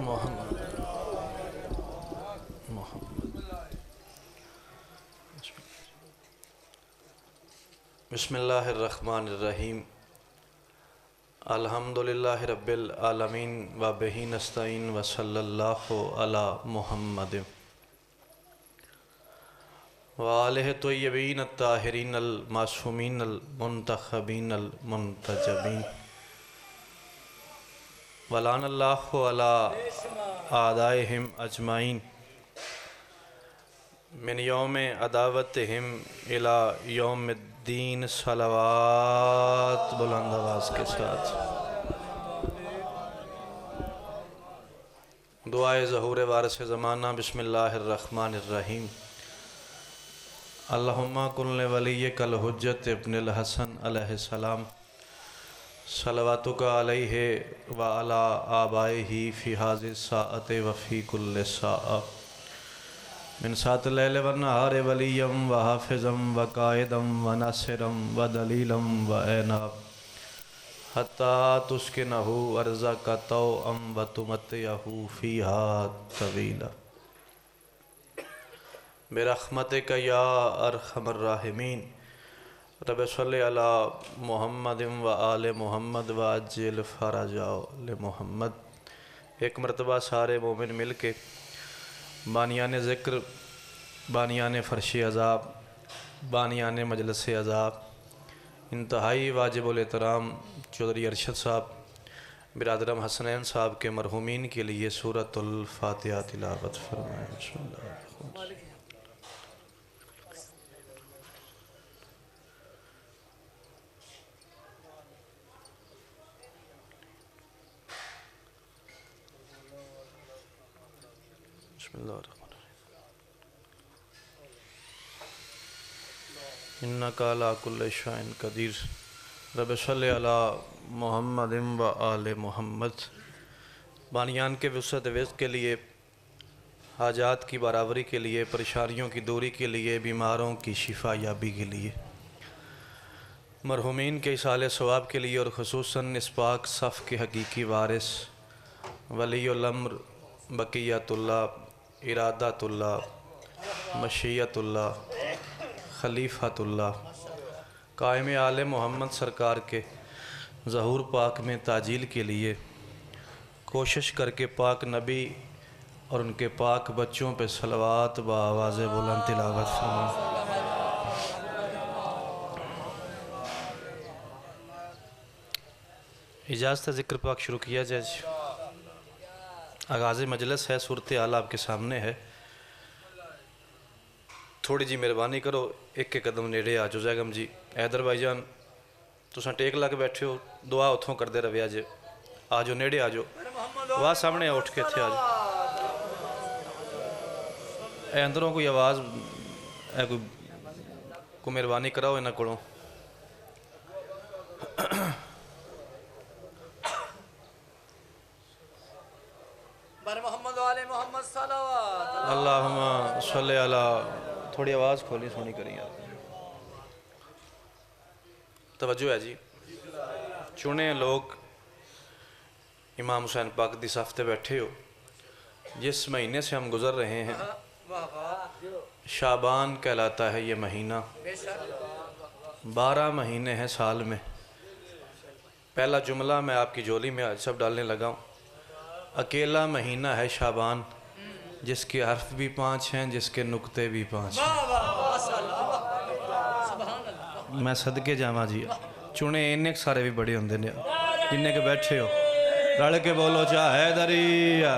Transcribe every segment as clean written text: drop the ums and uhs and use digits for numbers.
मोहम्मद मोहम्मद। बिस्मिल्लाहिर्रहमानिर्रहीम। अल्हम्दुलिल्लाहि रब्बिल आलमीन व बिही नस्तईन व सल्लल्लाहु अला मुहम्मद व आलिहि तय्यबीन अत्ताहिरीन अल मासूमीन अल मुंतखबीन अल मुंतजबीन वलानल्लाहु अला आदाइहिम अजमाइन मिन यौम अदावतहिम इला यौमिद्दीन। सलावात बुलंद आवाज़ के साथ दुआए ज़हूर वारिस ज़माना। बिस्मिल्लाहिर्रहमानिर्रहीम। अल्लाहुम्मा कुल्ल वलिय्यकल हुज्जत इब्नुल हसन अलैहिस्सलाम सलवातुका अलैहि व अला आबाइही फ़ी हाज़िहि साअति व फ़ी कुल्लि साअ मिन सात लैल व नहार वलियम व हाफिज़म व कायदम व नासिरम व दलीलम व ऐनाब हत्ता तुस्किनहु अर्ज़का तौअम व तुमत्तिअहु फ़ीहा तवीला बिरहमतिका या अरहमर राहिमीन। रब सल्लि अला मुहम्मदिन व आले मुहम्मद व अज्जिल फ़रजाओ मोहम्मद। एक मरतबा सारे मोमिन मिल के बानियान ज़िक्र, बानियान फ़र्श अज़ाब, बानियान मजलिस अज़ाब, इंतहाई वाजिबुल एहतराम चौधरी अरशद साहब बिरादरम हसनैन साहब के मरहूमीन के लिए सूरतुल फ़ातिहा तिलावत फरमाएं। इन्नका अला कुल्लि शैइन कदीर। रब सल्लि अला मुहम्मदिन व आले मुहम्मद। बानियान के वसअत वेज़ के लिए, हाजात की बराबरी के लिए, परेशानियों की दूरी के लिए, बीमारों की शिफा याबी के लिए, मरहूमीन के इसाले सवाब के लिए और ख़ुसूसन इस पाक सफ़ के हकीकी वारिस वलीउल अम्र बक़ियतुल्लाह इरादतुल्लाह मशीयतुल्लाह खलीफतुल्लाह कायम आले मोहम्मद सरकार के ज़हूर पाक में ताजील के लिए कोशिश करके पाक नबी और उनके पाक बच्चों पे सलवात व आवाज़ बुलंद तिलावत फरमाएं। इजाज़त ज़िक्र पाक शुरू किया जाए। आगाज़ मजलिस है, सूरत हाल आपके सामने है। थोड़ी जी मेहरबानी करो, एक एक कदम नेड़े आ जाओ। जैगम जी, हैदर भाईजान तुसां टेक ला के बैठे हो, दुआ उतों करते रवे। अज आ जाओ, नेड़े आ जाओ, वाह सामने उठ के इत्थे आ जाओ। ए अंदरों कोई आवाज़ है, कोई मेहरबानी कराओ इन्हां कोलों। अल्लाहुम्मा सल्लि अला। थोड़ी आवाज़ खोली सोनी करी यार, तवज्जो है जी। चुने लोग इमाम हुसैन पाक दी सफ़ ते बैठे हो। जिस महीने से हम गुज़र रहे हैं, शाबान कहलाता है ये महीना। 12 महीने हैं साल में। पहला जुमला मैं आपकी झोली में आज सब डालने लगा हूँ। अकेला महीना है शाबान, जिसके हर्फ भी 5 हैं, जिसके नुक्ते भी 5 हैं। मैं सदके जावा जी। चुने इन्ने सारे भी बड़े होंगे ने, जिन्ने के बैठे हो रल के बोलो चाहे दरिया।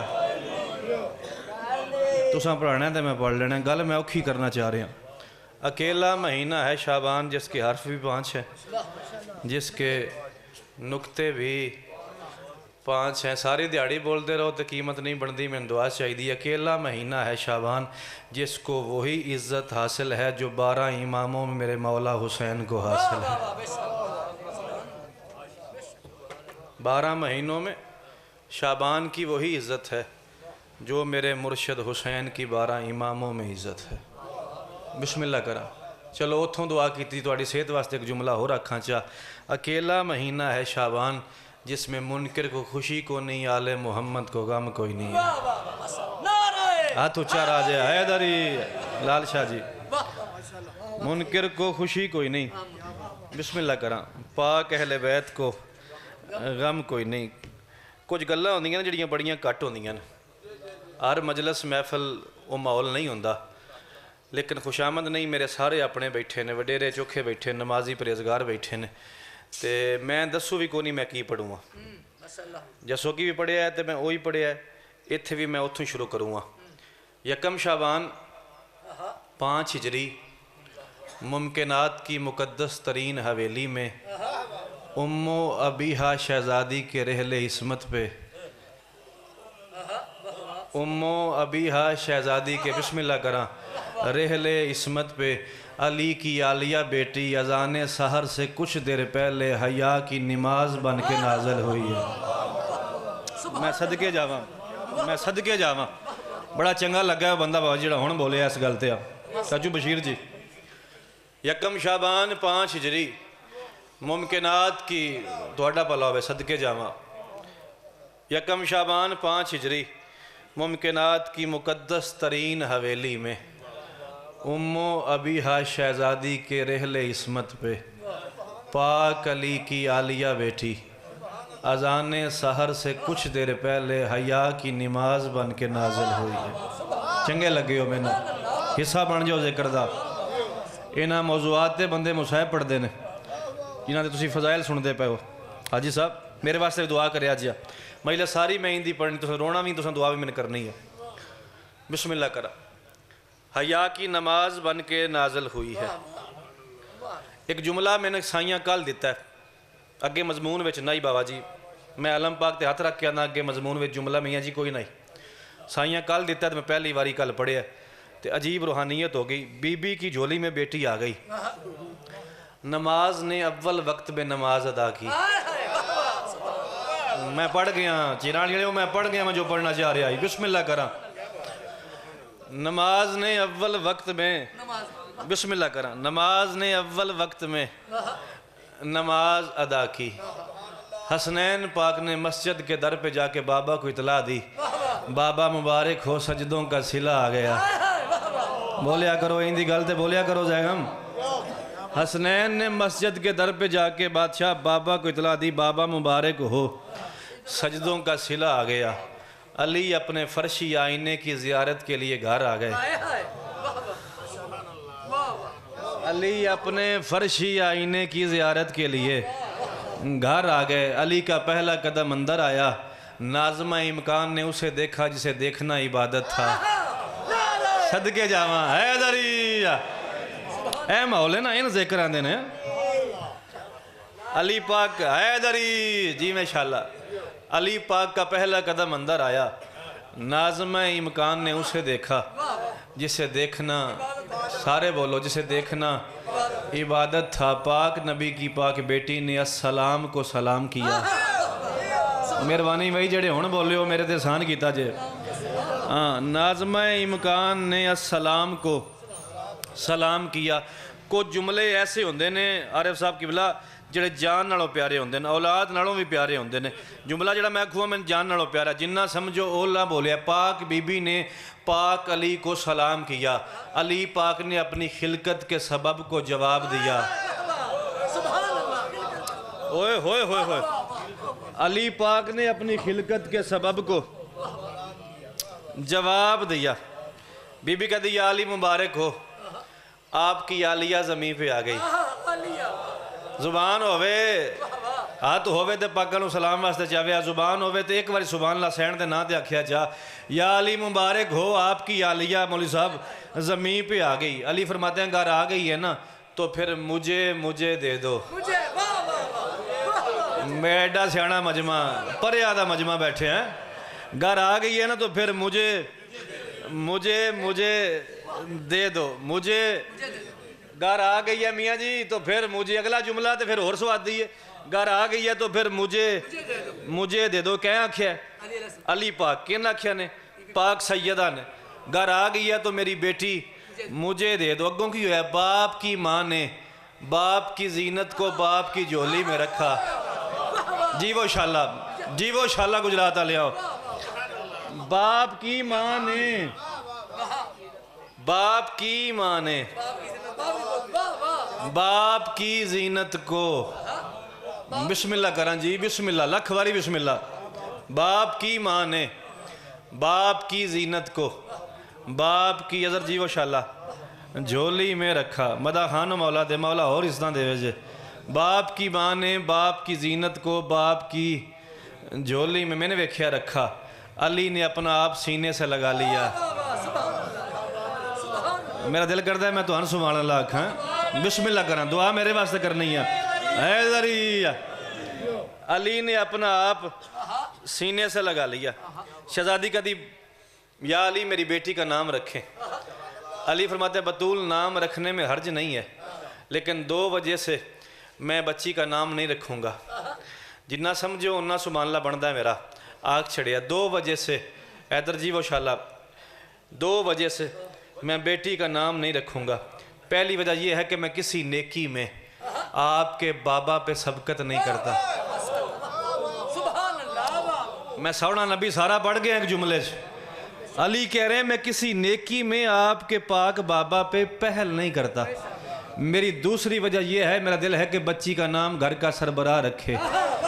तुसां पढ़ाना तो मैं पढ़ लेना, गल मैं औखी करना चाह रहा। अकेला महीना है शाबान, जिसके हर्फ भी 5 हैं, जिसके नुक्ते भी 5 हैं। सारी दिहाड़ी बोलते रहो तो कीमत नहीं बनती। मैंने दुआ चाहिए। अकेला महीना है शाबान, जिसको वही इज़्ज़त हासिल है जो 12 इमामों में मेरे मौला हुसैन को हासिल है। 12 महीनों में शाबान की वही इज़्ज़त है जो मेरे मुर्शद हुसैन की 12 इमामों में इज़्ज़त है। बिस्मिल्लाह करा। चलो उतों दुआ की, थोड़ी सेहत वास्ते एक जुमला हो रखा चा। अकेला महीना है शाबान, जिसमें मुनकर को खुशी को नहीं, आले मोहम्मद को गम कोई नहीं है। हाथ ऊंचा राजे हैदरी लाल शाह जी। मुनकर को खुशी कोई नहीं, बिस्मिल्लाह करा। पाक अहले बैत को गम कोई नहीं। कुछ गल्लां होंदियां ने जिहड़ियां बड़ियां घट होंदियां ने। हर मजलिस महफल वो माहौल नहीं होंदा, लेकिन खुशामद नहीं मेरे सारे अपने बैठे ने, वडेरे चोखे बैठे, नमाजी परहेजगार बैठे ने, तो मैं दसू भी को नहीं मैं की पढ़ूँगा। जसोगी भी पढ़िया है तो मैं वही पढ़िया है, इत्थे भी मैं उत्थों शुरू करूँगा। यकम शाबान 5 हिजरी मुमकिनात की मुकद्दस तरीन हवेली में उम्मो अबीहा शहज़ादी के रहले इस्मत पे, उम्मो अबीहा शहज़ादी के बिस्मिल्लाह करा रहले इस्मत पे अली की आलिया बेटी अजान सहर से कुछ देर पहले हया की नमाज बन के नाजल हुई है। मैं सदके जावा, मैं सदके जावा। बड़ा चंगा लगा बंदा बाबा जी हुण बोलिया इस गल ते सचू बशीर जी। यकम शाबान 5 हिजरी मुमकिनात की तुहाडा भला होवे सदके जावा। यकम शाबान 5 हिजरी मुमकिनात की मुकद्दस तरीन हवेली में उम्मो अबीहा शहज़ादी के रहले इस्मत पे पाक अली की आलिया बेटी अजान सहर से कुछ देर पहले हया की नमाज बन के नाजिल हुई है। चंगे लगे हो मैनू, हिस्सा बन जाओ जिक्र दा। इन्हां मौजूआत ते बंदे मुसाहिब पढ़ते हैं जिन्हां दे तुसीं फज़ाइल सुनते पे हो। हाजी साहब मेरे वास्ते दुआ करे अज मतलब सारी मैं इंदी पढ़नी, तुसें रोना भी, तुसें दुआ भी मैंने करनी है। बिस्मिल्लाह करा। हया की नमाज बन के नाजल हुई है। एक जुमला मैंने साइयां कल दिता है, अगे मजमून विच नहीं बाबा जी, मैं अलम पाक ते हथ रख के आना अगे मजमून विच जुमला मियाँ जी कोई नहीं। साइयां कल दिता तो मैं पहली बारी कल पढ़िया तो अजीब रूहानियत हो गई। बीबी की झोली में बेटी आ गई, नमाज ने अव्वल वक्त में नमाज अदा की। मैं पढ़ गया चिरानी, मैं पढ़ गया, मैं जो पढ़ना चाह रहा। बिस्मिल्लाह करा। नमाज ने अव्वल वक्त में, बिस्मिल्लाह करा, नमाज ने अव्वल वक्त में नमाज अदा की। हसनैन पाक ने मस्जिद के दर पे जाके बाबा को इतला दी, बाबा मुबारक हो सजदों का सिला आ गया। बोलिया करो इंदी गल ते बोलिया करो जैगम। हसनैन ने मस्जिद के दर पे जाके बादशाह बाबा को इतला दी, बाबा मुबारक हो सजदों का सिला आ गया। अली अपने फर्शी आईने की ज़ियारत के लिए घर आ गए। अली अपने फर्शी आईने की ज़ियारत के लिए घर आ गए। अली का पहला कदम अंदर आया। नाज़मा इमकान ने उसे देखा जिसे देखना इबादत था। सदके जावा हैदरी ए माहौल है ना, इन जिक्र आंदे ने। अली पाक हैदरी जी माशाल्लाह। अली पाक का पहला कदम अंदर आया। नाज़मा इमकान ने उसे देखा जिसे देखना, सारे बोलो, जिसे देखना इबादत था। पाक नबी की पाक बेटी ने अस्सलाम को सलाम किया। मेहरबानी भाई जेड़े हुण बोले हो मेरे ते एहसान कीता जे। हाँ, नाज़मा इमकान ने अस्सलाम को सलाम किया। कुछ जुमले ऐसे होंदे ने आरिफ साहब किबला ਜਿਹੜੇ जान नालों प्यारे होंदे ने, औलाद नालों भी प्यारे होंदे ने। जुमला ਜਿਹੜਾ मैं आखूँ मैं जान नालों प्यारा, जिन्ना समझो ओला बोलिया। पाक बीबी ने पाक अली को सलाम किया। अली पाक ने अपनी खिलकत के सबब को जवाब दिया। ओए होए होए होए। अली पाक ने अपनी खिलकत के सबब को जवाब दिया। बीबी कहती या अली मुबारक हो, आपकी आलिया ज़मीन पे आ गई। जुबान होवे हाथ होवे तो पाकां नूं सलाम वास्ते चाहे, जुबान होवे तो एक बार सुभान अल्लाह सैन दे नां ते आख्या जा। या अली मुबारक हो, आपकी आलिया मौलवी साहब ज़मीन पे आ गई। अली फरमाते हैं घर आ गई है ना तो फिर मुझे मुझे दे दो। मैं एडा सियाना मजमा परिया दा मजमा बैठे हैं। घर आ गई है ना तो फिर मुझे मुझे मुझे दे दो। मुझे घर आ गई है मियाँ जी तो फिर मुझे, अगला जुमला तो फिर और स्वादी है। घर आ गई है तो फिर मुझे दे दो। क्या आख्या? अली पाक किन आख्या ने? पाक सैयदा ने। घर आ गई है तो मेरी बेटी मुझे दे दो। अगों की है बाप की माँ ने बाप की जीनत को बाप की झोली में रखा। जी वो शाला, जी वो शाला गुजरात वाले आओ। बाप की माँ ने, बाप की माँ ने बाप की जीनत को, बिस्मिल्लाह करा जी, बिस्मिल्लाह, लख वारी बिस्मिल्लाह। बाप की माँ ने बाप की जीनत को, बाप की अजर जी वो शाला झोली में रखा। मदा खान मौला दे, मौला और इसना दे जे। बाप की माँ ने बाप की जीनत को बाप की झोली में मैंने वेख्या रखा। अली ने अपना आप सीने से लगा लिया। मेरा दिल करता है मैं तो सुभान अल्लाह आखां, बिस्मिल्लाह करा, दुआ मेरे वास्ते करनी है। अली ने अपना आप सीने से लगा लिया। शहजादी कहती या अली मेरी बेटी का नाम रखें। अली फरमाते बतूल नाम रखने में हर्ज नहीं है, लेकिन 2 वजह से मैं बच्ची का नाम नहीं रखूँगा। जिन्ना समझो उन्ना सुभान बनता है मेरा। आग छड़िया 2 वजह से, ऐदर जी वो शाला 2 वजह से मैं बेटी का नाम नहीं रखूँगा। पहली वजह यह है कि मैं किसी नेकी में आपके बाबा पे सबकत नहीं करता। मैं सौना नबी सारा पढ़ गया एक जुमले से। अली कह रहे हैं मैं किसी नेकी में आपके पाक बाबा पे पहल नहीं करता। मेरी दूसरी वजह यह है, मेरा दिल है कि बच्ची का नाम घर का सरबराह रखे।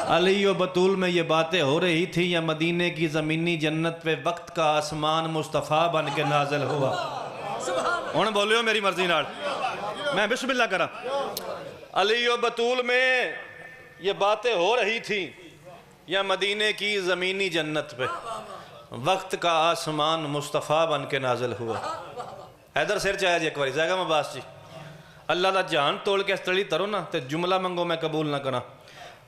अली और बतूल में ये बातें हो रही थी या मदीने की ज़मीनी जन्नत पे वक्त का आसमान मुस्तफ़ा बन के नाजिल हुआ। हुण बोलियो मेरी मर्जी नाल, मैं बिस्मिल्लाह करा। अली और बतूल में ये बातें हो रही थी या मदीने की ज़मीनी जन्नत पे वक्त का आसमान मुस्तफ़ा बन के नाजिल हुआ। हैदर सिर चाहे जी एक बारी जाएगा मबास जी। अल्लाह का जहान तोड़ के तली तरो ना तो जुमला मंगो मैं कबूल ना करा।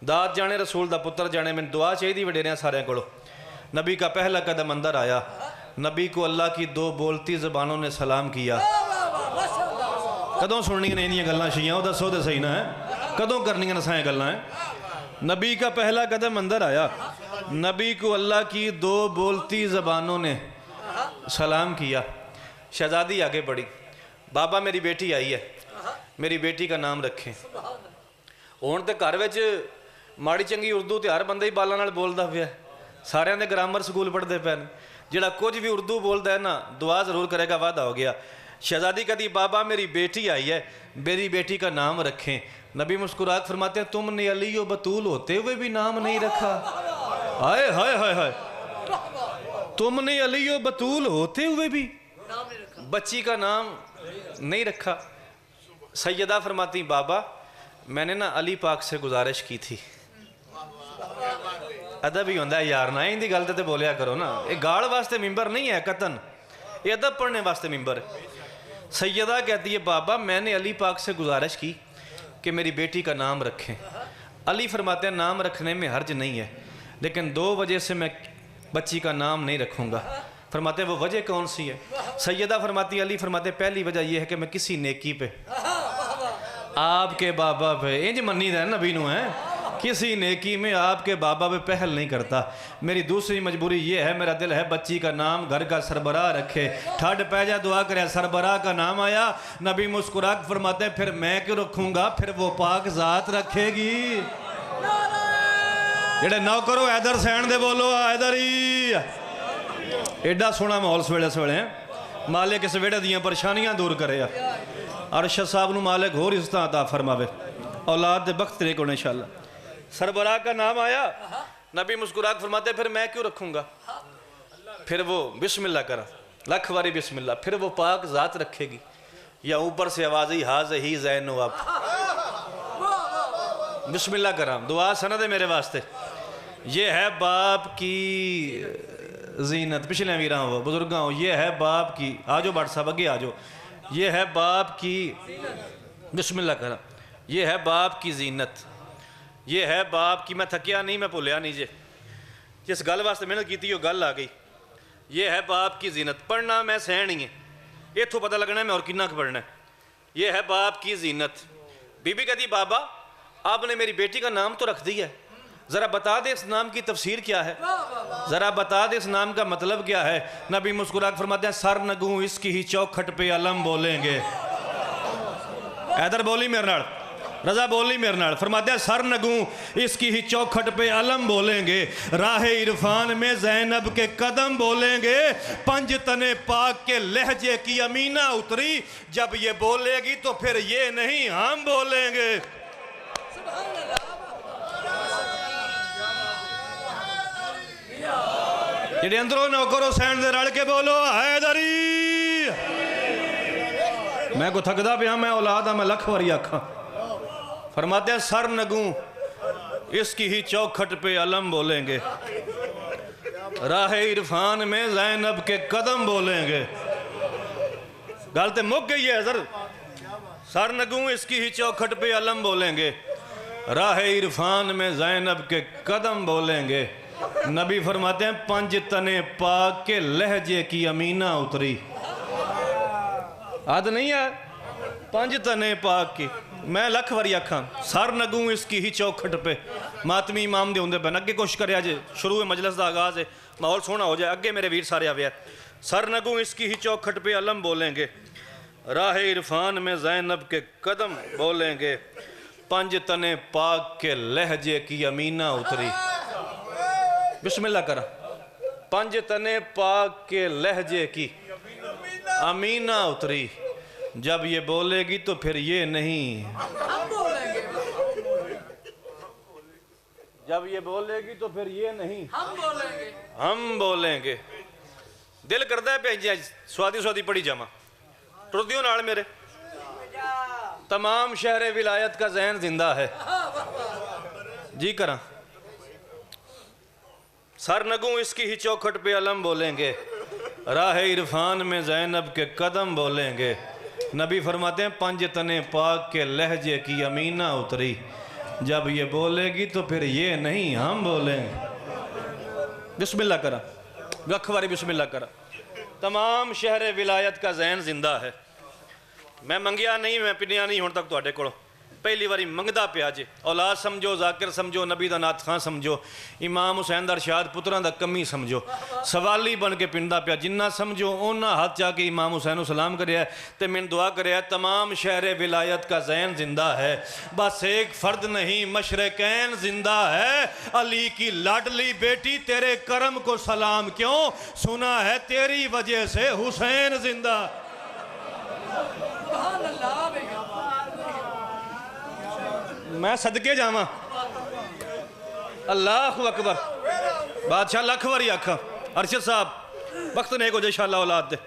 दात जाने रसूल का पुत्र जाने, मैंने दुआ चाहिए वडेरिया सारे को। नबी का पहला कदम अंदर आया। नबी को अल्लाह की 2 बोलती ज़बानों ने सलाम किया। कदों सुननियां ने इन्नियां गल्लां शियां, दसो तो सही ना है, कदों करनियां नसाएं गल्लां है। नबी का पहला कदम अंदर आया। नबी को अल्लाह की 2 बोलती ज़बानों ने सलाम किया। शहजादी आगे बढ़ी, बाबा मेरी बेटी आई है, मेरी बेटी का नाम रखें। हुण तो घर विच माड़ी चंगी उर्दू तो हर बंदा ही बालां नाल बोलदा पिया। सारियां दे ग्रामर स्कूल पढ़ते पे ने। जिहड़ा कुछ भी उर्दू बोलता है ना दुआ ज़रूर करेगा, वादा हो गया। शहजादी कहती बाबा मेरी बेटी आई है, मेरी बेटी का नाम रखें। नबी मुस्कुरा फरमाते हैं तुमने अली और बतूल होते हुए भी नाम नहीं रखा। हाय हाय हाय हाय, तुमने अली और बतूल होते हुए भी बच्ची का नाम नहीं रखा। सैयदा फरमाती बाबा मैंने ना अली पाक से गुजारिश की थी। अदब ही होंदा है यार ना, इंदी गल ते बोलिया करो ना। ये गाल वास्ते मिंबर नहीं है कतन, ये अदब पढ़ने वास्ते मिंबर है। सैयदा कहती है बाबा मैंने अली पाक से गुजारिश की कि मेरी बेटी का नाम रखें। अली फरमाते हैं नाम रखने में हर्ज नहीं है, लेकिन 2 वजह से मैं बच्ची का नाम नहीं रखूँगा। फरमाते वो वजह कौन सी है? सैयदा फरमाती अली फरमाते पहली वजह यह है कि मैं किसी नेकी पे आपके बाबा पे, इंज मनी है नबी नू है, किसी नेकी में आपके बाबा पे पहल नहीं करता। मेरी दूसरी मजबूरी ये है, मेरा दिल है बच्ची का नाम घर का सरबराह रखे। ठंड पै जा दुआ करे, सरबराह का नाम आया। नबी मुस्कुरा फरमाते फिर मैं क्यों रखूँगा, फिर वो पाक ज़ात रखेगी। जेड़े नौकरो हैदर सैन दे बोलो हैदर ही। एडा सोहना माहौल सवेले सवेले मालिक इस वेड़े दियां परेशानियां दूर करे। अरशद साहब नू मालिक होर इज्जत अता फरमावे, औलाद दे बख्त तेरे को इंशाअल्लाह। सरबराह का नाम आया, नबी मुस्कुरा फरमाते फिर मैं क्यों रखूँगा, फिर वो बिस्मिल्लाह करा, लख वारी बिस्मिल्लाह, फिर वो पाक ज़ात रखेगी। या ऊपर से आवाज़ ही हाज ही जैन आप बिस्मिल्लाह करा, दुआ सनद है मेरे वास्ते। ये है बाप की जीनत, पिछले वीर हो बुजुर्ग हो, ये है बाप की, आजो भट्ट साहब अगे आजो, ये है बाप की बिस्मिल्लाह करा, ये है बाप की जीनत, ये है बाप की। मैं थकिया नहीं, मैं भुलिया नहीं जे, जिस गल वास्ते मेहनत की वो गल आ गई। ये है बाप की जीनत, पढ़ना मैं सहन ही है, इतों पता लगना है मैं और कितना पढ़ना है। ये है बाप की जीनत। बीबी कहती बाबा आपने मेरी बेटी का नाम तो रख दिया है, ज़रा बता दे इस नाम की तफसीर क्या है, ज़रा बता दे इस नाम का मतलब क्या है। नबी मुस्कुरा फरमाते हैं सर नगू इसकी ही चौखट पे अलम बोलेंगे। हैदर बोली मेरे नाल, रजा बोली मेरे नाल। फरमाते हैं सर नगू इसकी ही चौखट पे अलम बोलेंगे, राह इरफान में ज़ैनब के कदम बोलेंगे, पंज तने पाक के लहजे की अमीना उतरी, जब ये बोलेगी तो फिर ये नहीं हम बोलेंगे। जेडे अंदरों नौकर हुसैन दे रल के बोलो हैदरी। मैं को थकदा पिया, मैं औलाद हाँ, मैं लख वारी आखा। फरमाते हैं सर नगू इसकी ही चौखट पे अलम बोलेंगे, राह इरफान में ज़ैनब के कदम बोलेंगे। गल तो मुक गई है सर। सर नगू इसकी ही चौखट पे अलम बोलेंगे, राह इरफान में ज़ैनब के कदम बोलेंगे। नबी फरमाते हैं पंज तने पाक के लहजे की अमीना उतरी। आद नहीं है पंज तने पाक की। मैं लख वारी आखा सर नगू इसकी ही चौखट पे। मातमी इमाम दे होंदे पैन अगे कोशिश करे अज शुरू है मजलस का आगाज है, माहौल सोहना हो जाए। अगे मेरे वीर सारे आवे। सर नगू इसकी ही चौखट पे अलम बोलेंगे, राह इरफान में ज़ैनब के कदम बोलेंगे, पंज तने पाक के लहजे की अमीना उतरी। बिस्मिल्लाह करा। पंज तने पाक के लहजे की अमीना उतरी, जब ये बोलेगी तो फिर ये नहीं हम बोलेंगे, जब ये बोलेगी तो फिर ये नहीं हम बोलेंगे। दिल करता है भेजिया स्वादी स्वादी पड़ी जामा टुरदियों नाल मेरे। तमाम शहर विलायत का जहन जिंदा है जी। करा सर नगू इसकी ही चौखट पे अलम बोलेंगे, राह इरफान में ज़ैनब के कदम बोलेंगे। नबी फरमाते हैं पंज तने पाक के लहजे की अमीना उतरी, जब ये बोलेगी तो फिर ये नहीं हम बोलेंगे। बिस्मिल्लाह करा गखवारी बिस्मिल्लाह करा। तमाम शहर विलायत का जहन जिंदा है। मैं मंगिया नहीं, मैं पिनिया नहीं हुण तक तुहाडे कोलों। पहली बारी मंगदा पिया जे। औलाद समझो, जाकिर समझो, नबी दा नात खां समझो, इमाम हुसैन दा अरशाद पुत्रां दा कमी समझो, सवाली बन के पिंदा पिया। जिन्ना समझो उन्ना हाथ जाके इमाम हुसैन को सलाम करिया ते मैंने दुआ करिया तमाम शहर विलायत का जैन जिंदा है, बस एक फर्द नहीं मशरकैन जिंदा है। अली की लाडली बेटी तेरे करम को सलाम क्यों, सुना है तेरी वजह से हुसैन जिंदा। मैं सदके जावा। अल्लाह अकबर। बादशाह लख वारी आखा। अरशद साहब वक्त ने को इंशाअल्लाह औलाद दे।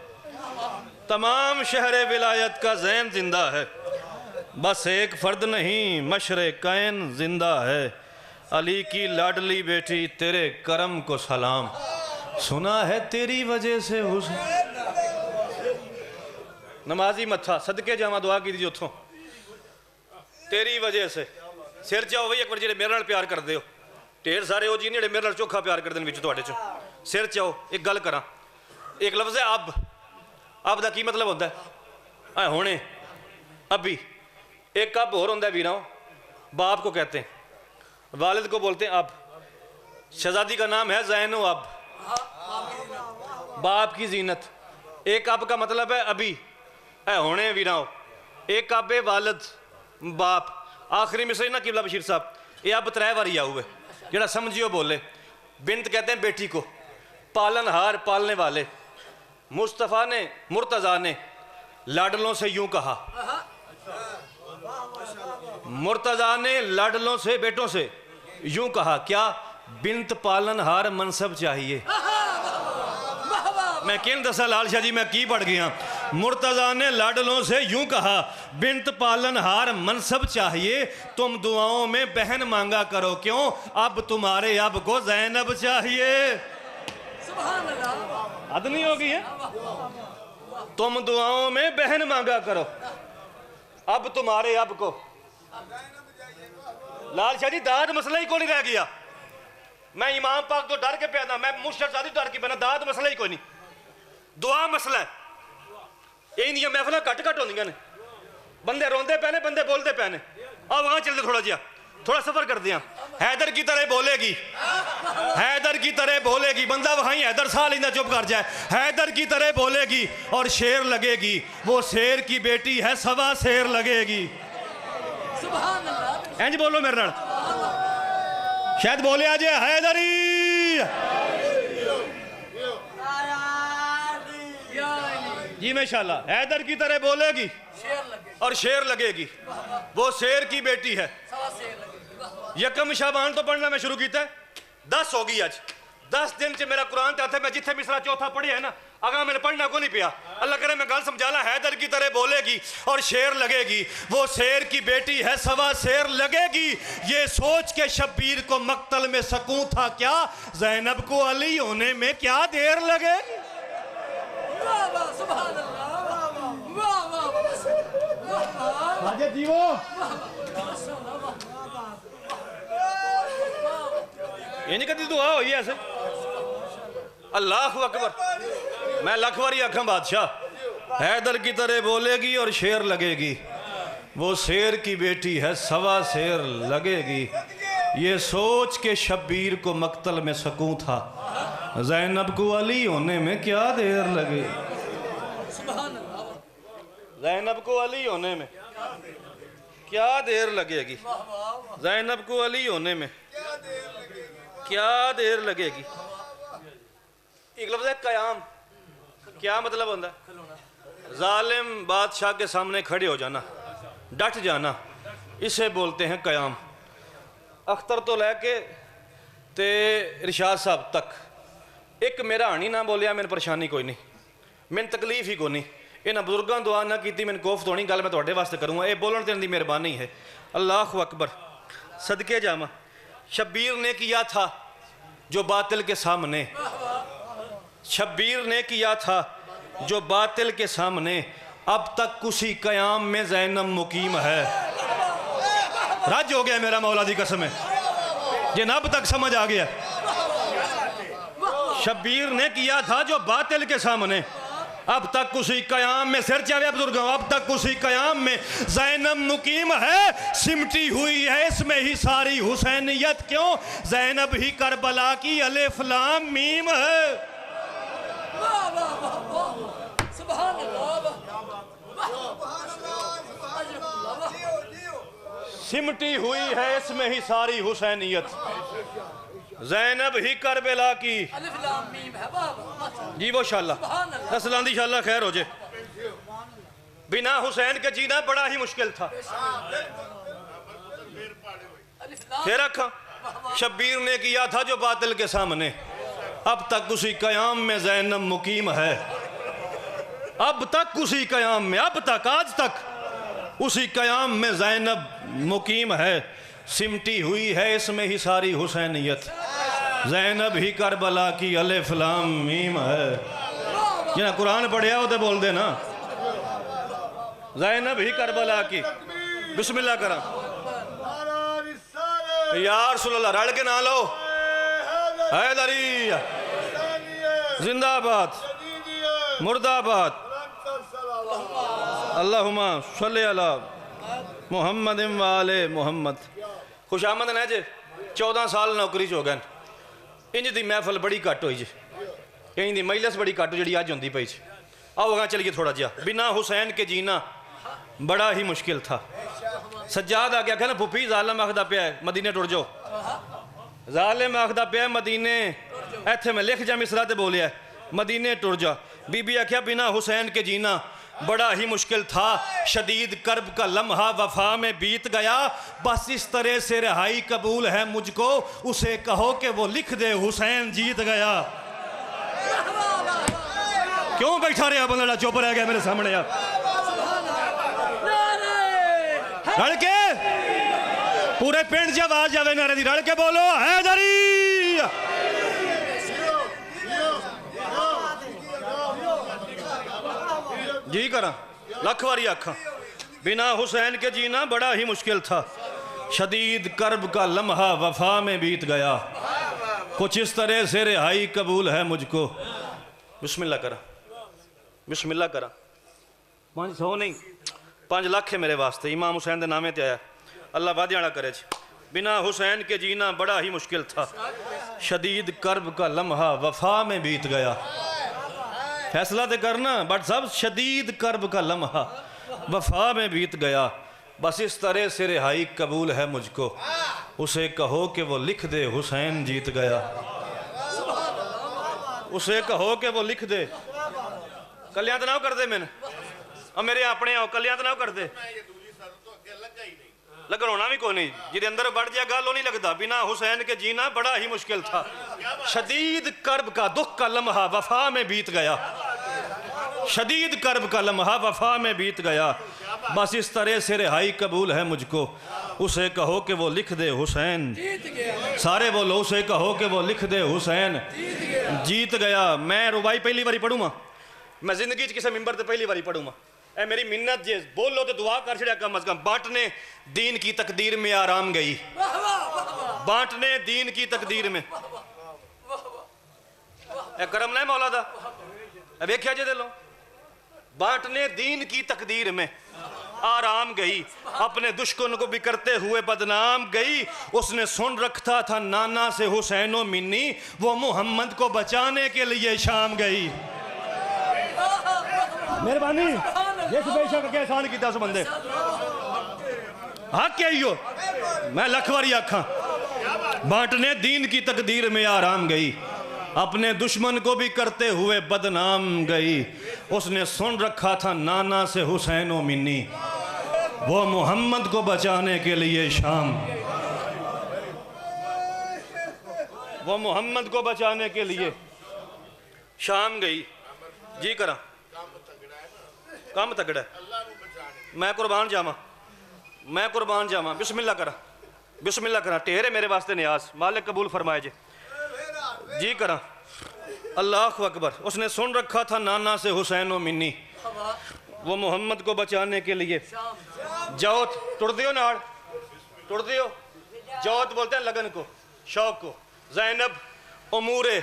तमाम शहर विलायत का जैन जिंदा है, बस एक फर्द नहीं मशरकैन जिंदा है। अली की लाडली बेटी तेरे करम को सलाम, सुना है तेरी वजह से हुसैन। नमाजी मत्था सदके जावा दुआ की दीजिए उथों तेरी वजह से। सिर चाओ बई एक बार जेडे मेरे नाल प्यार करते हो, ढेर सारे हो जी जेडे मेरे नाल चोखा प्यार करते हैं। तुहाडे चो सिर चाओ एक गल करा। एक लफ्ज़ है अब। अब का की मतलब होता है हुणे अभी। एक अब होर होंदा है वीरों, बाप को कहते हैं, वालिद को बोलते हैं अब। शहजादी का नाम है ज़ैनो अब, बाप की जीनत। एक अब का मतलब है अभी है होने वीरों। एक अब है वालिद बाप। आखिरी मिसरी ना किबला बशीर साहब ये अब त्रै बारी आऊे जरा समझियो बोले। बिंत कहते हैं बेटी को, पालनहार पालने वाले। मुस्तफ़ा ने मुर्तज़ा ने लाडलों से यूं कहा, मुर्तज़ा ने लाडलों से बेटों से यूं कहा, क्या बिंत पालनहार मनसब चाहिए। मैं किन दसा लाल शाह जी मैं की पढ़ गया। मुर्तज़ा ने लाडलों से यूं कहा, बिंत पालनहार मनसब चाहिए, तुम दुआओं में बहन मांगा करो क्यों, अब तुम्हारे अब को ज़ैनब चाहिए। हद नहीं होगी है। तुम दुआओं में बहन मांगा करो, अब तुम्हारे अब को। लाल शाह जी दाद मसला ही कोई नहीं रह गया। मैं इमाम पाक तो डर के पैदा, मैं मुर्शद शादी डर के पैदा, दाद मसला ही कोई नहीं, दुआ मसला है। यही महफिल घट घट होंदियां ने, बंदे रोंदे पे ने, बंदे बोलते पे ने। और वहां चलते थोड़ा जिहा, थोड़ा सफर करते हैं। हैदर की तरह बोलेगी, हैदर की तरह बोलेगी। बंदा वहीं हैदर साह लेंदा चुप कर जाए। हैदर की तरह बोलेगी और शेर लगेगी, वो शेर की बेटी है सवा शेर लगेगी। इंज बोलो मेरे नाल, शायद बोले आज हैदरी। जी माशाल्लाह, हैदर की तरह बोलेगी और शेर लगेगी। वो शेर की बेटी है। यकम शाबान तो पढ़ना मैं शुरू किया, 10 होगी आज। 10 दिन च मेरा कुरान चाहता मैं जिथे मिसरा चौथा पढ़े है ना, अगर मैंने पढ़ना को नहीं पिया। अल्लाह करे मैं गल समझाला, हैदर की तरह बोलेगी और शेर लगेगी। वो शेर की बेटी है, सवा शेर लगेगी। ये सोच के शब्बीर को मक्तल में सकूं था क्या, ज़ैनब को अली होने में क्या देर लगेगी। ये नहीं कदी दुआ हुई ऐसे। अल्लाह अकबर। मैं लख बारी आखा बादशाह, हैदर की तरह बोलेगी और शेर लगेगी। वो शेर की बेटी है, सवा शेर लगेगी। ये सोच के शब्बीर को मक्तल में सकूं था, ज़ैनब को अली होने में क्या देर लगे। ज़ैनब को अली होने में क्या देर लगेगी। ज़ैनब को अली होने में क्या देर लगेगी। एक लफ्ज़ है कयाम। क्या मतलब होता है? जालिम बादशाह के सामने खड़े हो जाना, डट जाना, इसे बोलते हैं कयाम। अख्तर तो लैके ते रिशाद साहब तक एक मेरा हानी ना बोलिया, मैंने परेशानी कोई नहीं, मैंने तकलीफ ही कोई नहीं। इन्होंने बुजुर्गों दुआ ना की, मैंने कोफ्त होनी, गल मैं थोड़े वास्ते करूँगा। ये बोलन देने की मेहरबानी है। अल्लाह अकबर। सदके जामा, शब्बीर ने किया था जो बातिल के सामने, शब्बीर ने किया था जो बातिल के सामने, अब तक उसी कयाम में ज़ैनब मुकीम है। राज हो गया मेरा मौला दी कसम है, जिन अब तक समझ आ गया। शब्बीर ने किया था जो बातिल के सामने, अब तक उसी कयाम में, सिर चावे बुजुर्ग, अब तक उसी कयाम में ज़ैनब मुकीम है। सिमटी हुई है इसमें ही सारी हुसैनियत, क्यों ज़ैनब ही करबला की अलिफ लाम मीम है। सिमटी हुई है इसमें ही सारी हुसैनियत, ज़ैनब ही करबला की। जी वो शाल्लाह नस्लांदी शाल्लाह खैर हो जाए। बिना हुसैन के जीना बड़ा ही मुश्किल था। फिर रखा, शब्बीर ने किया था जो बातिल के सामने, अब तक उसी कयाम में ज़ैनब मुकीम है। अब तक उसी कयाम में, अब तक, आज तक उसी कयाम में ज़ैनब मुकीम है। सिमटी हुई है इसमें ही सारी हुसैनियत, ज़ैनब ही करबला की अलिफ लाम मीम है। जिन्हें कुरान पढ़िया वो तो बोल देना, ज़ैनब ही करबला की। बिस्मिल्लाह करा यार, सुल्ला रड़ के ना लो। हैदरी जिंदाबाद, मुर्दाबाद। अल्लाहुम्मा सल्ली अला मुहम्मद व आले मुहम्मद। खुशामद ने जे 14 साल नौकरी च हो गए। इंज दी महफल बड़ी घट हुई जी, इंज दी मजलिस बड़ी घट जी अज होंदी पई जी। आओ अगर चलिए थोड़ा जिहा। बिना हुसैन के जीना बड़ा ही मुश्किल था। सज्जाद आ गया, ना फुफी जालिम आखदा पिया मदीने टुर जाओ, जालिम आखदा पिया मदीने, इत्थे मैं लिख जा मिसरा ते बोलिया मदीने टुर जा। बीबी आख्या बिना हुसैन के जीना बड़ा ही मुश्किल था। शदीद कर्ब का लम्हा वफा में बीत गया, बस इस तरह से रिहाई कबूल है मुझको, उसे कहो कि वो लिख दे हुसैन जीत गया। क्यों बैठा रहा बंदा, चुप रह गया मेरे सामने यार। रड़ के पूरे पिंड च आवाज जावे नारे दी, रड़ के बोलो हैदरी। जी करा लख वारी आखा, बिना हुसैन के जीना बड़ा ही मुश्किल था। शदीद कर्ब का लम्हा वफा में बीत गया, कुछ इस तरह से रिहाई कबूल है मुझको। बिस्मिल्लाह करा, बिस्मिल्लाह करा। 500 नहीं 5 लाख है मेरे वास्ते, इमाम हुसैन के नामे ते आया। अल्लाह वादे वाला करे। बिना हुसैन के जीना बड़ा ही मुश्किल था। शदीद कर्ब का लम्हा वफा में बीत गया। फैसला तो करना बट सब, शदीद कर्ब का लम्हा वफा में बीत गया। बस इस तरह से रिहाई कबूल है मुझको, उसे कहो कि वो लिख दे हुसैन जीत गया। उसे कहो कि वो लिख दे। कल्याण तो ना कर दे मैंने, अब मेरे अपने आओ कल्याण तो ना कर दे। लगन होना भी कोई नहीं, जिदे अंदर बढ़ जाए गल नहीं लगता। बिना हुसैन के जीना बड़ा ही मुश्किल था। शदीद कर्ब का दुख का लम्हा वफा में बीत गया, शदीद कर्ब का लम्हा वफा में बीत गया। बस इस तरह से रिहाई कबूल है मुझको, उसे कहो कि वो लिख दे हुसैन। सारे बोलो, उसे कहो कि वो लिख दे हुसैन जीत गया। मैं रुबाई पहली बारी पढ़ूंगा, मैं जिंदगी किसी मिंबर से पहली बारी पढ़ूंगा। ए मेरी मिन्नत जे बोलो तो दुआ कर छड़िया कम अज कम। बांटने दीन की तकदीर में आराम गई, बांटने दीन की तकदीर में। ए करम ना मौला दा, वेख्या जे दिलो, बांटने दीन की तकदीर में आराम गई, अपने दुश्मन को भी करते हुए बदनाम गई। उसने सुन रखा था नाना से हुसैनो मिन्नी, वो मोहम्मद को बचाने के लिए शाम गई। मेहरबानी, ये बेशक के एहसान किया उस बंदे। हाँ क्या ही हो, मैं लखवारी आखा। बांटने दीन की तकदीर में आराम गई, अपने दुश्मन को भी करते हुए बदनाम गई। उसने सुन रखा था नाना से हुसैनो मिन्नी, वो मोहम्मद को बचाने के लिए शाम, वो मोहम्मद को बचाने के लिए शाम गई। जी करा काम तगड़ा, मैं कुर्बान जावा, मैं कुर्बान जावा। बिस्मिल्लाह करा, बिस्मिल्लाह करा। ढेर है मेरे वास्ते न्याज, मालिक कबूल फरमाए जे। जी करा, अल्लाह अकबर। उसने सुन रखा था नाना से हुसैनो मिन्नी, वो मोहम्मद को बचाने के लिए। जौत टुड़ दियो नाल, टुड़ दियो। जौत बोलते हैं लगन को, शौक को। ज़ैनब उमूरे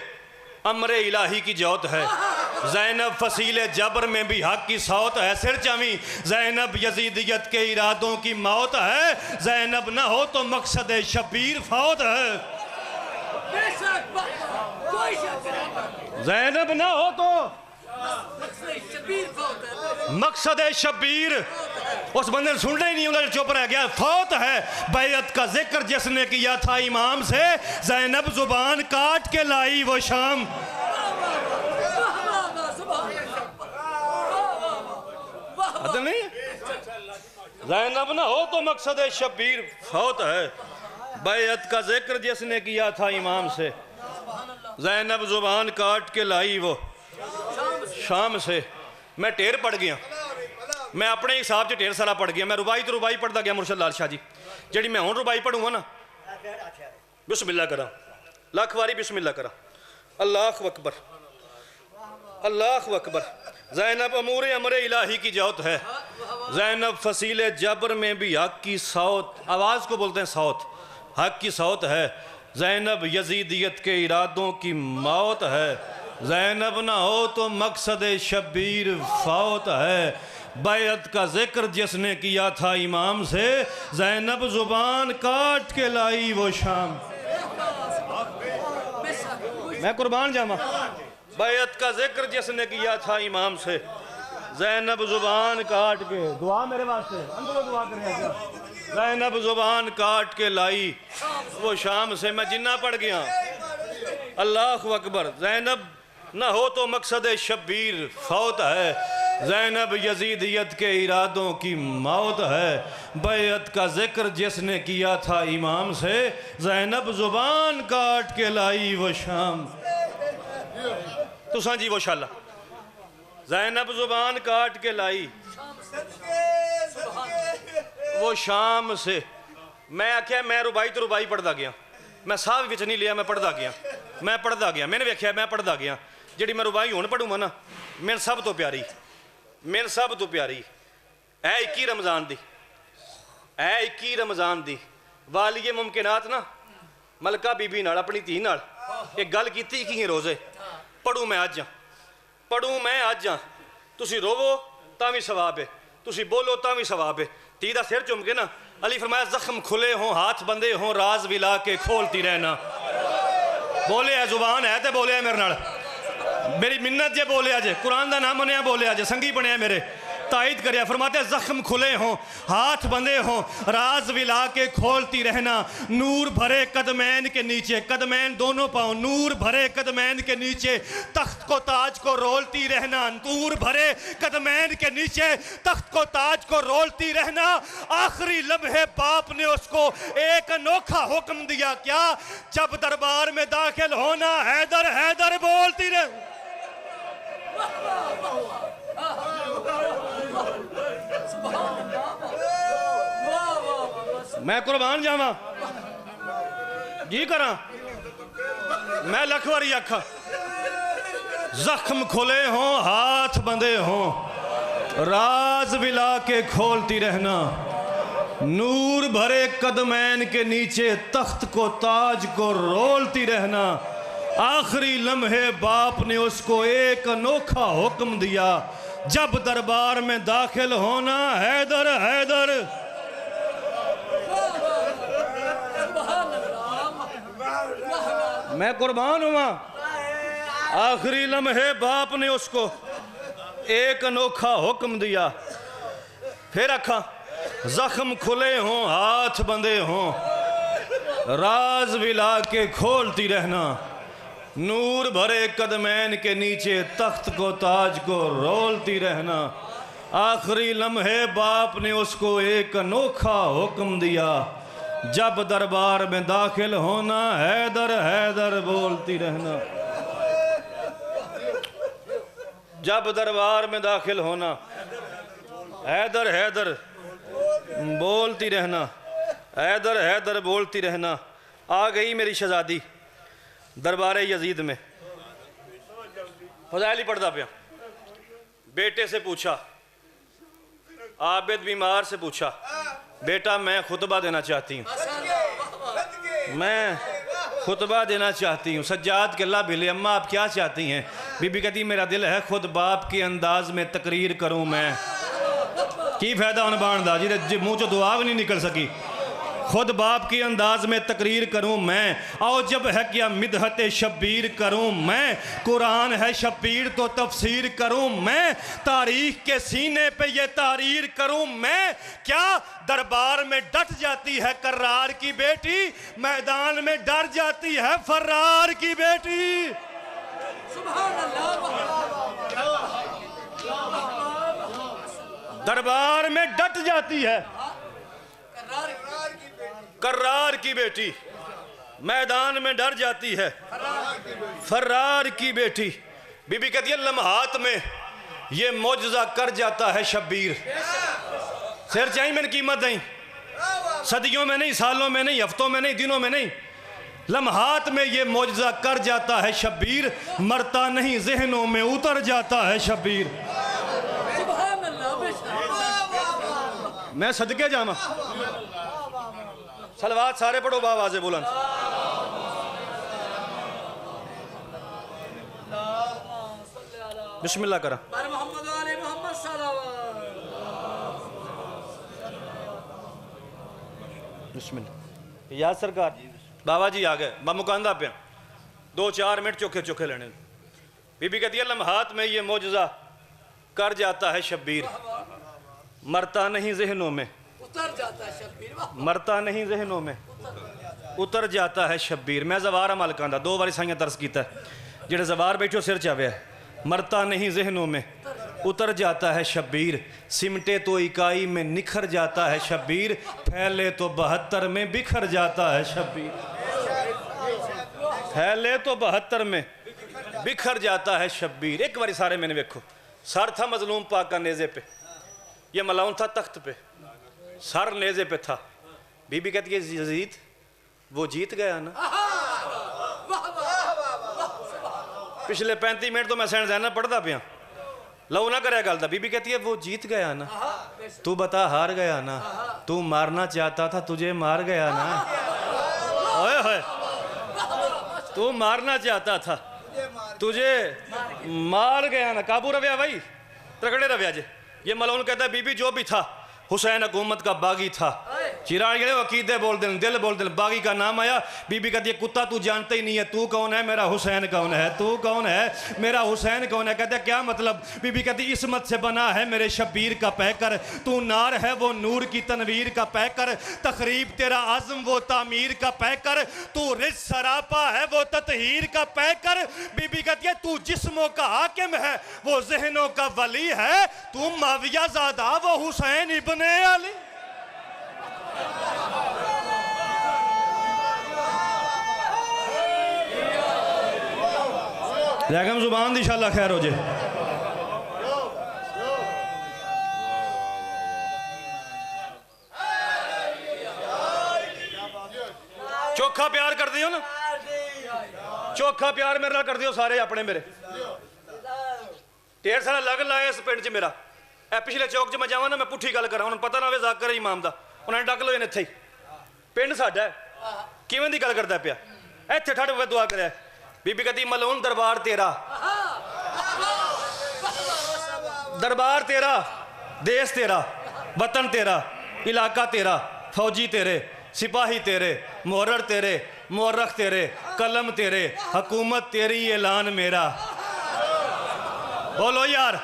अमरे इलाही की जौत है, ज़ैनब फसीले जबर में भी हक की सौत है। सिर चमी ज़ैनब यजीदियत के इरादों की मौत है, ज़ैनब ना हो तो मकसद शबीर फौत है। ज़ैनब ना हो तो मकसद शबीर। उस बंदे ने सुनना ही नहीं, उधर चुप रह गया। फौत है बैत का जिक्र जिसने किया था इमाम से, ज़ैनब जुबान काट के लाई वो शाम। नहीं, ज़ैनब ना हो तो मकसद शबीर फौत है, बैत का जिक्र जिसने किया था इमाम से, ज़ैनब जुबान काट के लाई वो शाम से। मैं ढेर पढ़ गया, मैं अपने हिसाब से ढेर सारा पढ़ गया। मैं रुबाई तो रुबाई पढ़ता गया मुर्शद लाल शाह जी, जी मैं हूँ रुबाई पढ़ूंगा ना। बिस्मिल्लाह करा, लख वारी बिस्मिल्लाह करा। अल्लाह अकबर, अल्लाह अकबर। ज़ैनब अमूरे अमरे इलाही की जौत है, ज़ैनब फसीले जबर में भी हक की सौत। आवाज़ को बोलते हैं सौत, हक की सौत है। ज़ैनब यजीदियत के इरादों की मौत है, ज़ैनब ना हो तो मकसद शबीर फौत है। बैत का जिक्र जिसने किया था इमाम से, ज़ैनब जुबान काट के लाई वो शाम। मैं कुर्बान जावा। बैत का जिक्र जिसने किया था इमाम से, ज़ैनब जुबान काट के, दुआ मेरे वास्ते अंदर दुआ करें। ज़ैनब जुबान काट के लाई वो शाम से। मैं जिन्ना पढ़ गया। अल्लाह अकबर। ज़ैनब ना हो तो मकसद शबीर फौत है, ज़ैनब यजीदियत के इरादों की मौत है। बैत का जिक्र जिसने किया था इमाम से, ज़ैनब जुबान काट के लाई वो शाम। तुसां जी वो शाला ज़ैनब जुबान काट के लाई वो शाम से। मैं आख्या मैं रुबाई तो रुबाई पढ़ता गया, मैं साह विच नहीं लिया, मैं पढ़ता गया, मैं पढ़ता गया। मैंने वेख्या मैं पढ़ता गया। जी मैं रुबाई हुण पढ़ूंगा ना, मेरे सब तो प्यारी, मेरे सब तो प्यारी है 21 रमज़ान दी, है 21 रमज़ान दी। वालिए मुमकिनात ना मलका बीबी नाल अपनी धी नाल एक गल कीती कि रोज़े पढ़ू मैं अज, पढ़ू मैं अज। तुसी रोवो तां भी सवाब है, तुसी बोलो तां भी सवाब है। धी दा सिर चुम के ना अली फरमाया जख्म खुले हों हाथ बंदे हों राज विला के खोलती रहना। बोले है जुबान है तो बोले है मेरे नाल, मेरी मिन्नत जे बोले जे, कुरान का नाम मनिया बोले जे, संगी बने मेरे। तायद कर फरमाते जख्म खुले हों हाथ बंधे हों राज विला के खोलती रहना नूर भरे कदमैन के नीचे कदमैन दोनों पाँव नूर भरे कदमैन के नीचे तख्त को ताज को रोलती रहना नूर भरे कदमैन के नीचे तख्त को ताज को रोलती रहना आखिरी लम्हे बाप ने उसको एक अनोखा हुक्म दिया क्या जब दरबार में दाखिल होना हैदर हैदर बोलती रह मैं कुर्बान जावा जी करा मैं लखवारी आखा जख्म खुले हों हाथ बंधे हों राज विला के खोलती रहना नूर भरे कदमैन के नीचे तख्त को ताज को रोलती रहना आखिरी लम्हे बाप ने उसको एक अनोखा हुक्म दिया जब दरबार में दाखिल होना हैदर हैदर मैं कुर्बान हुआ आखिरी लम्हे बाप ने उसको एक अनोखा हुक्म दिया फिर रखा जख्म खुले हों हाथ बंधे हों राज विला के खोलती रहना नूर भरे कदमैन के नीचे तख्त को ताज को रोलती रहना आखिरी लम्हे बाप ने उसको एक अनोखा हुक्म दिया जब दरबार में दाखिल होना हैदर हैदर बोलती रहना जब दरबार में दाखिल होना हैदर हैदर बोलती रहना हैदर हैदर बोलती रहना आ गई मेरी शहजादी दरबार यजीद में फजाइल ही पढ़ता पाया बेटे से पूछा आबिद बीमार से पूछा बेटा मैं खुतबा देना चाहती हूँ मैं खुतबा देना चाहती हूँ सज्जाद के अल्लाह भिले अम्मा आप क्या चाहती हैं बीबी कहती मेरा दिल है खुद बाप के अंदाज में तकरीर करूँ मैं की फायदा उन बाण दा जी मुँह चो दुआ भी नहीं निकल सकी खुद बाप के अंदाज में तकरीर करूं मैं और जब है क्या मिदहत शब्बीर करूं मैं कुरान है शब्बीर तो तफसीर करूं मैं तारीख के सीने पे ये तारीर करूं मैं क्या दरबार में डट जाती है कर्रार की बेटी मैदान में डर जाती है फर्रार की बेटी दरबार में डट जाती है कर्रार की बेटी मैदान में डर जाती है फर्रार की बेटी बीबी कहती है लम्हात में ये मौजज़ा कर जाता है शब्बीर सिर चाहिए मैंने कीमत नहीं सदियों में नहीं सालों में नहीं हफ्तों में नहीं दिनों में नहीं लम्हात में ये मौजज़ा कर जाता है शब्बीर मरता नहीं जहनों में उतर जाता है शब्बीर मैं सदके जामा सलवात सारे पढ़ो बावाज़े बुलंद बिस्मिल्लाह करा बिस्मिल्लाह याद सरकार बाबा जी आ गए मुकांदा पे 2-4 मिनट चोखे चोखे लेने बीबी कहती है लम्हात में ये मौजज़ा कर जाता है शब्बीर मरता नहीं जहनों में उतर जाता है शब्बीर मरता नहीं जहनों में उतर जाता है शब्बीर मैं जवार अमल कांदा 2 बारी साइयां तरस कीता जेड़े जवार बैठो सिर चावे मरता नहीं जहनों में उतर जाता है शब्बीर सिमटे तो इकाई में निखर जाता है शब्बीर फैले तो 72 में बिखर जाता है शब्बीर फैले तो 72 में बिखर जाता है शब्बीर एक बारी सारे मैंने देखो सर था मजलूम पाक का नेज़े पे ये मलाउन था तख्त पे सर नेज़े पे था बीबी कहती है यजीद वो जीत गया ना पिछले 35 मिनट तो मैं सैन जैना पढ़ता पिया लव ना करे गल बीबी कहती है वो जीत गया ना तू बता हार गया ना तू मारना चाहता था तुझे मार गया ना ओए होए तू मारना चाहता था तुझे मार गया ना काबू रव्या भाई तगड़े रव्या जे ये मलौन कहता है बीबी जो भी था हुसैन हुकूमत का बागी था चिराग ਜਿਹੜੇ अकीदे बोलते हैं, दिल बोलते हैं। बागी का नाम आया, बीबी कहती है कुत्ता तू जानता ही नहीं है, तू कौन है, मेरा हुसैन कौन है, तू कौन है, मेरा हुसैन कौन है। कहते क्या मतलब? बीबी कहती इसमत से बना है मेरे शब्बीर का पैकर, तू नार है वो नूर की तनवीर का पैकर, तकरीब तेरा आज़म वो तामीर का पैकर, तू रिज सरापा है वो ततहीर का पैकर। बीबी कहती है तू जिस्मों का हाकिम है वो जहनों का वली है, तू माविया ज़ादा वो हुसैन इब्ने अली। लेकिन जुबान दी इंशाअल्लाह खैर हो जाए। चोखा प्यार कर दियो ना, चोखा प्यार मेरे नाल कर दियो सारे अपने मेरे। ढेर सारा लग लाया इस पिंड च मेरा। ए पिछले चौक च मैं जावां ना, मैं पुट्ठी गल करा, उन्हें पता ना होवे जाकर इमाम दा, उन्हें डक लो इत्थे ही। पिंड साडा है, किवें दी गल करदा पिया, इत्थे ठड़ वे दुआ करे। बीबी कहती मलून दरबार तेरा, दरबार तेरा, देश तेरा, वतन तेरा, इलाका तेरा, फौजी तेरे, सिपाही तेरे, मुहर्रर तेरे, मुअर्रख तेरे, कलम तेरे, हुकूमत तेरी, ऐलान मेरा। बोलो यार,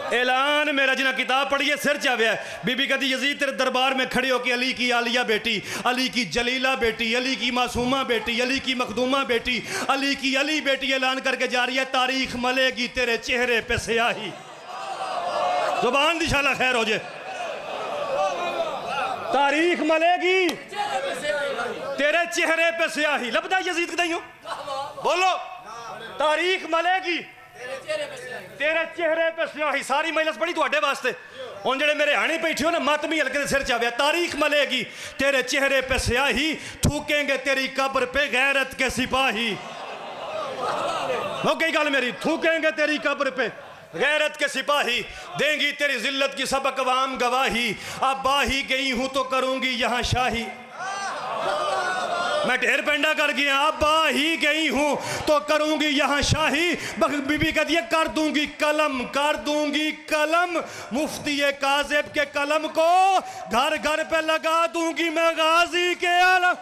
ऐलान मेरा। जिन्हें किताब पढ़ी है सिर चाव्या है। बीबी कहती यजीद तेरे दरबार में खड़े हो के अली की आलिया बेटी, अली की जलीला बेटी, अली की मासूमा बेटी, अली की मखदूमा बेटी, अली की अली बेटी ऐलान करके जा रही है, तारीख मलेगी तेरे चेहरे पे स्याही। जुबान इंशाअल्लाह खैर हो जाए। तारीख मलेगी तेरे चेहरे पे स्याही। लबदा यजीद कदाई हो, बोलो तारीख मलेगी तेरे चेहरे पे स्याही। सारी मजलिस बड़ी तुहाडे वास्ते। हुण जेड़े मेरे हाणी बैठे हो ना, मातमी हल्के दे सिर च आवे, तारीख मलेगी तेरे चेहरे पे स्याही, थूकेंगे तेरी कब्र पे गैरत के सिपाही। हो गई गल मेरी, थूकेंगे तेरी कब्र पे गैरत के सिपाही, देंगी तेरी जिल्लत की सब अकवाम गवाही, अब बाही गई हूं तो करूंगी यहां शाही। मैं ढेर पेंडा कर गया, अब ही गई हूं तो करूंगी यहां शाही। बीबी कहती है कर दूंगी कलम, कर दूंगी कलम, मुफ्ती काज़िब के कलम को घर घर पे लगा दूंगी मैं गाजी के आलम।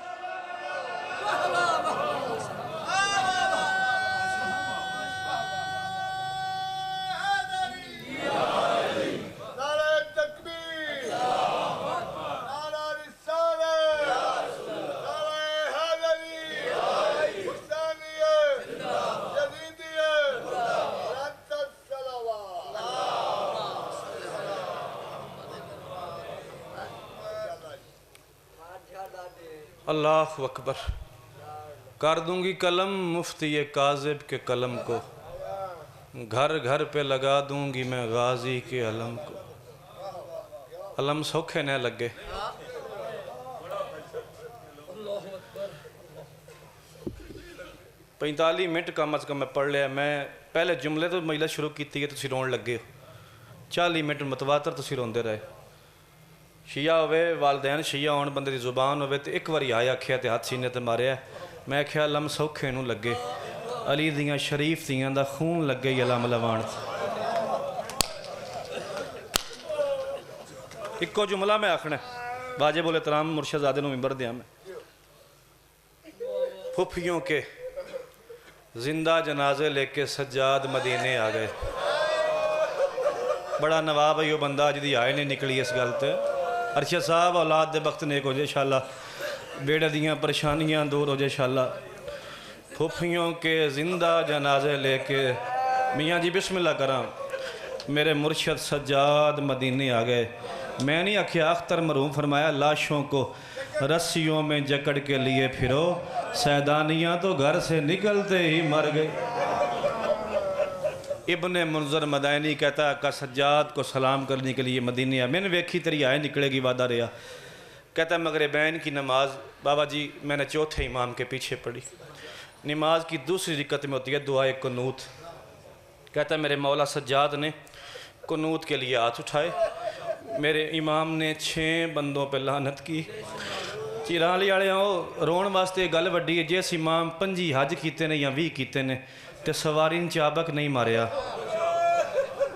अल्लाह अकबर। कर दूंगी कलम मुफ्ती काज़िब के कलम को, घर घर पे लगा दूंगी मैं गाजी के अलम को। अलम सौखे न लगे। पैंताली मिनट कम अज कम मैं पढ़ लिया। मैं पहले जुमले तो महिला शुरू की है, तुम रोन लगे हो। 40 मिनट मतवातर तुम रोंदे रहे। शिया होवे, वालदैन शिया होण, बंदे की जुबान होवे तो एक बारी आया आख्या तो हाथ सीने ते मारिया। मैं आख्या अलम सौखे नूं लगे, अली दियां शरीफ दियां दा खून लगे अलम लवाण। इको जुमला मैं आखना, बाजे बोले तराम मुर्शदादे नूं मिंबर दिया। मैं फुफियों के जिंदा जनाजे लेके सज्जाद मदीने आ गए। बड़ा नवाब है यो बंदा जिहदी आय नहीं निकली इस गल ते। अरशद साहब औलाद दे वक्त नेक हो जाए इंशाअल्लाह, बेड़े दियां परेशानियां दूर हो जाए इंशाअल्लाह। फुफियों के जिंदा जनाजे लेके मियाँ जी बिस्मिल्लाह करा। मेरे मुर्शद सज्जाद मदीने आ गए। मैं नहीं आख्या, अख्तर मरहूम फरमाया लाशों को रस्सियों में जकड़ के लिए फिरो, सैदानियाँ तो घर से निकलते ही मर गए। इब्ने मुनज़र मदानी कहता है का सज्जाद को सलाम करने के लिए मदीने आया। मैंने वेखी तेरी आय निकलेगी, वादा रहा। कहता है मगरिबैन की नमाज बाबा जी मैंने चौथे इमाम के पीछे पढ़ी। नमाज की दूसरी रिकत में होती है दुआए कुनूत। कहता है मेरे मौला सज्जाद ने कुनूत के लिए हाथ उठाए, मेरे इमाम ने 6 बंदों पर लानत की। चिराली वाले रोन वास्ते गल वड्डी है, जिस इमाम 25 हज किते ने या 20 किते ने ते सवारी चाबक नहीं मारिया।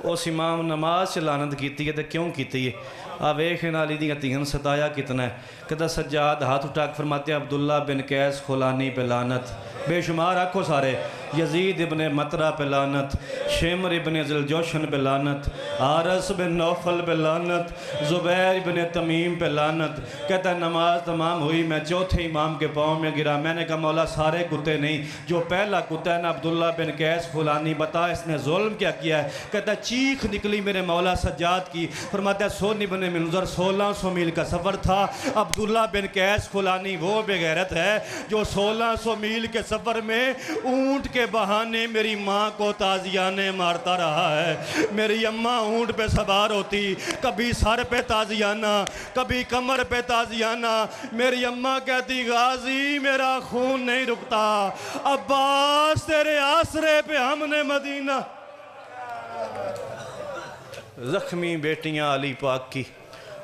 उस इमाम नमाज च लानत की है तो क्यों की है? आ वेख नाली दी धीन सताया कितना है। कहता सज्जाद हाथ उठा के फरमाते अब्दुल्ला बिन कैस खुलानी पे लानत, बेशुमार आखो सारे, यजीद इबन मतरा पे लानत, शेमर इबन ज़ुलजोशन पे लानत, आरस बिन नौफल पे लानत, ज़ुबैर इबन तमीम पे लानत। कहता नमाज तमाम हुई, मैं चौथे इमाम के पाँव में गिरा। मैंने कहा मौला सारे कुत्ते नहीं, जो पहला कुत्ता है ना अब्दुल्ला बिन कैस फुलानी, बता इसने जुल्म क्या किया है? कहता चीख निकली मेरे मौला सज्जाद की। फरमाता सोनी बन मिनज़र 1600 मील का सफ़र था। अब्दुल्ला बिन कैस फुलानी वो बेगैरत है जो 1600 मील के सफ़र में ऊँट के बहाने मेरी माँ को ताजियाने मारता रहा है। मेरी अम्मा ऊँट पे सवार होती, कभी सर पे ताजियाना, कभी कमर पे ताजियाना। मेरी अम्मा कहती गाजी मेरा खून नहीं रुकता, अब्बास तेरे आसरे पे हमने मदीना। जख्मी बेटियां अली पाक की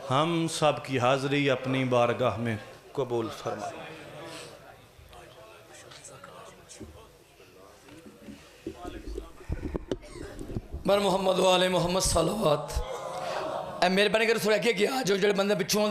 हम सब की हाज़िरी अपनी बारगाह में कबूल फरमा। बर मुहम्मद वाले मुहम्मद सलावत। मेहरबानी कर थोड़ा अगे गया जो बंदे पिछों